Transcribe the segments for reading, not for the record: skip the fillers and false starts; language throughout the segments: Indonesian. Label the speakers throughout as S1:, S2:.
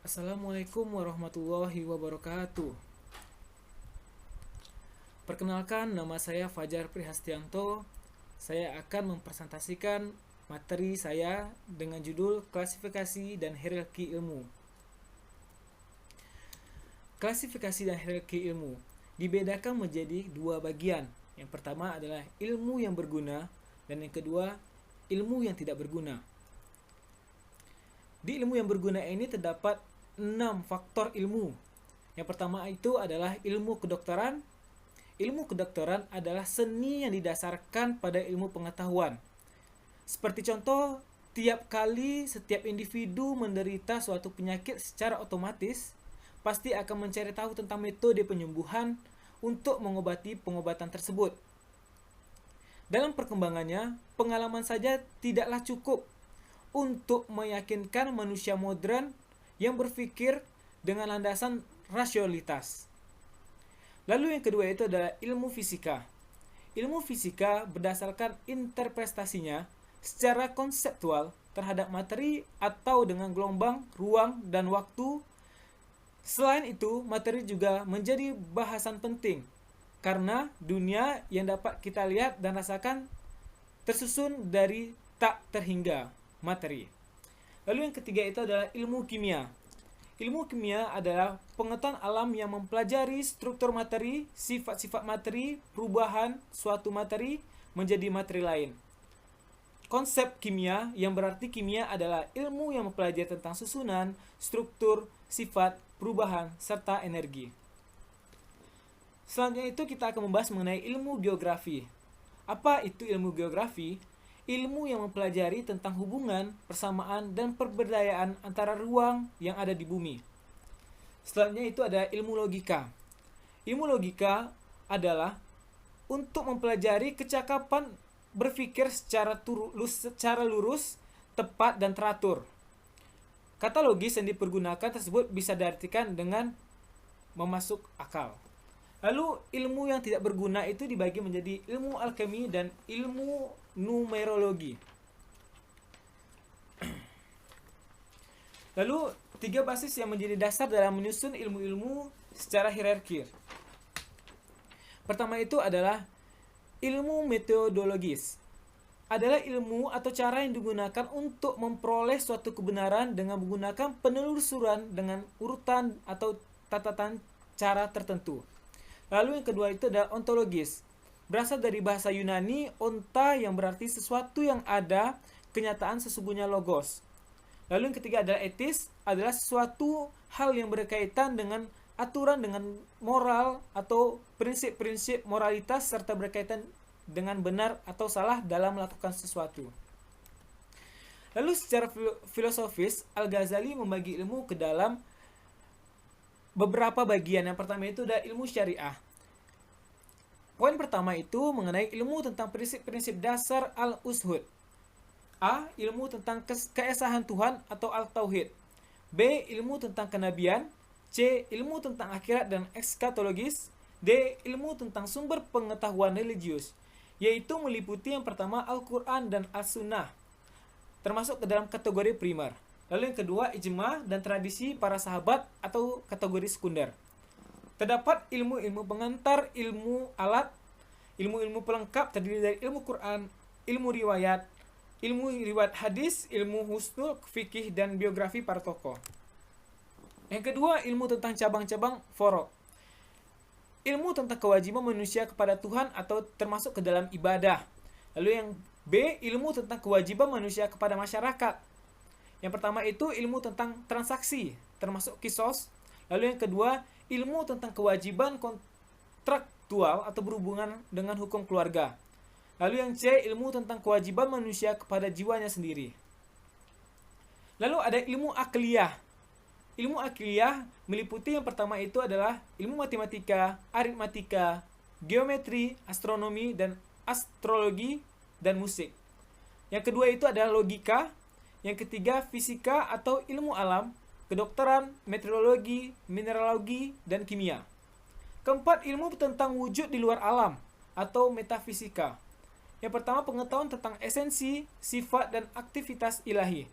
S1: Assalamualaikum warahmatullahi wabarakatuh. Perkenalkan, nama saya Fajar Prihastianto. Saya akan mempresentasikan materi saya dengan judul klasifikasi dan hierarki ilmu. Klasifikasi dan hierarki ilmu dibedakan menjadi dua bagian. Yang pertama adalah ilmu yang berguna dan yang kedua ilmu yang tidak berguna. Di ilmu yang berguna ini terdapat 6 faktor ilmu. Yang pertama itu adalah ilmu kedokteran. Ilmu kedokteran adalah seni yang didasarkan pada ilmu pengetahuan. Seperti contoh, tiap kali setiap individu menderita suatu penyakit secara otomatis pasti akan mencari tahu tentang metode penyembuhan untuk mengobati pengobatan tersebut. Dalam perkembangannya, pengalaman saja tidaklah cukup untuk meyakinkan manusia modern yang berpikir dengan landasan rasionalitas. Lalu yang kedua itu adalah ilmu fisika. Ilmu fisika berdasarkan interpretasinya secara konseptual terhadap materi atau dengan gelombang, ruang, dan waktu. Selain itu, materi juga menjadi bahasan penting karena dunia yang dapat kita lihat dan rasakan tersusun dari tak terhingga materi. Lalu yang ketiga itu adalah ilmu kimia. Ilmu kimia adalah pengetahuan alam yang mempelajari struktur materi, sifat-sifat materi, perubahan suatu materi menjadi materi lain. Konsep kimia yang berarti kimia adalah ilmu yang mempelajari tentang susunan, struktur, sifat, perubahan, serta energi. Selanjutnya itu kita akan membahas mengenai ilmu geografi. Apa itu ilmu geografi? Ilmu yang mempelajari tentang hubungan, persamaan, dan perbedaan antara ruang yang ada di bumi. Selanjutnya itu ada ilmu logika. Ilmu logika adalah untuk mempelajari kecakapan berpikir secara lurus, tepat, dan teratur. Kata logis yang dipergunakan tersebut bisa diartikan dengan memasuk akal. Lalu ilmu yang tidak berguna itu dibagi menjadi ilmu alkemi dan ilmu numerologi. Lalu tiga basis yang menjadi dasar dalam menyusun ilmu-ilmu secara hierarki. Pertama itu adalah ilmu metodologis. Adalah ilmu atau cara yang digunakan untuk memperoleh suatu kebenaran dengan menggunakan penelusuran dengan urutan atau catatan cara tertentu. Lalu yang kedua itu adalah ontologis. Berasal dari bahasa Yunani onta yang berarti sesuatu yang ada, kenyataan sesungguhnya logos. Lalu yang ketiga adalah etis, adalah sesuatu hal yang berkaitan dengan aturan dengan moral atau prinsip-prinsip moralitas serta berkaitan dengan benar atau salah dalam melakukan sesuatu. Lalu secara filosofis, Al-Ghazali membagi ilmu ke dalam beberapa bagian. Yang pertama itu ada ilmu syariah. Poin pertama itu mengenai ilmu tentang prinsip-prinsip dasar al-ushud. A. Ilmu tentang keesahan Tuhan atau al-tauhid. B. Ilmu tentang kenabian. C. Ilmu tentang akhirat dan eskatologis. D. Ilmu tentang sumber pengetahuan religius, yaitu meliputi yang pertama Al-Quran dan As-Sunnah, termasuk ke dalam kategori primer. Lalu yang kedua, ijma dan tradisi para sahabat atau kategori sekunder. Terdapat ilmu-ilmu pengantar, ilmu alat, ilmu-ilmu pelengkap terdiri dari ilmu Quran, ilmu riwayat hadis, ilmu husnul fikih dan biografi para tokoh. Yang kedua, ilmu tentang cabang-cabang furu'. Ilmu tentang kewajiban manusia kepada Tuhan atau termasuk ke dalam ibadah. Lalu yang B, ilmu tentang kewajiban manusia kepada masyarakat. Yang pertama itu ilmu tentang transaksi, termasuk kisos. Lalu yang kedua, ilmu tentang kewajiban kontraktual atau berhubungan dengan hukum keluarga. Lalu yang C, ilmu tentang kewajiban manusia kepada jiwanya sendiri. Lalu ada ilmu akliyah. Ilmu akliyah meliputi yang pertama itu adalah ilmu matematika, aritmatika, geometri, astronomi, dan astrologi, dan musik. Yang kedua itu adalah logika. Yang ketiga, fisika atau ilmu alam, kedokteran, meteorologi, mineralogi, dan kimia. Keempat, ilmu tentang wujud di luar alam atau metafisika. Yang pertama, pengetahuan tentang esensi, sifat, dan aktivitas ilahi.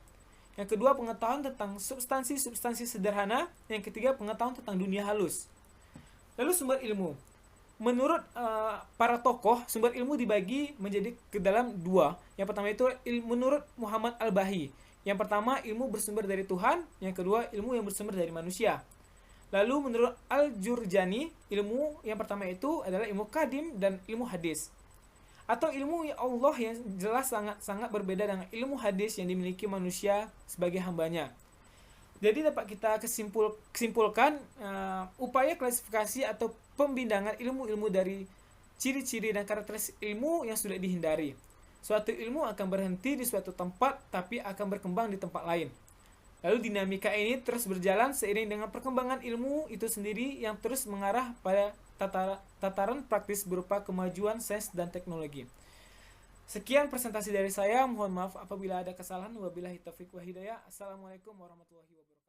S1: Yang kedua, pengetahuan tentang substansi-substansi sederhana. Yang ketiga, pengetahuan tentang dunia halus. Lalu sumber ilmu. Menurut para tokoh, sumber ilmu dibagi menjadi ke dalam dua. Yang pertama itu menurut Muhammad Al-Bahi. Yang pertama, ilmu bersumber dari Tuhan. Yang kedua, ilmu yang bersumber dari manusia. Lalu menurut Al-Jurjani, ilmu yang pertama itu adalah ilmu kadim dan ilmu hadis. Atau ilmu Allah yang jelas sangat-sangat berbeda dengan ilmu hadis yang dimiliki manusia sebagai hambanya. Jadi dapat kita kesimpulkan upaya klasifikasi atau pembindangan ilmu-ilmu dari ciri-ciri dan karakteristik ilmu yang sudah dihindari. Suatu ilmu akan berhenti di suatu tempat, tapi akan berkembang di tempat lain. Lalu dinamika ini terus berjalan seiring dengan perkembangan ilmu itu sendiri yang terus mengarah pada tataran praktis berupa kemajuan sains dan teknologi. Sekian presentasi dari saya. Mohon maaf apabila ada kesalahan. Wabillahi taufiq wa hidayah. Assalamualaikum warahmatullahi wabarakatuh.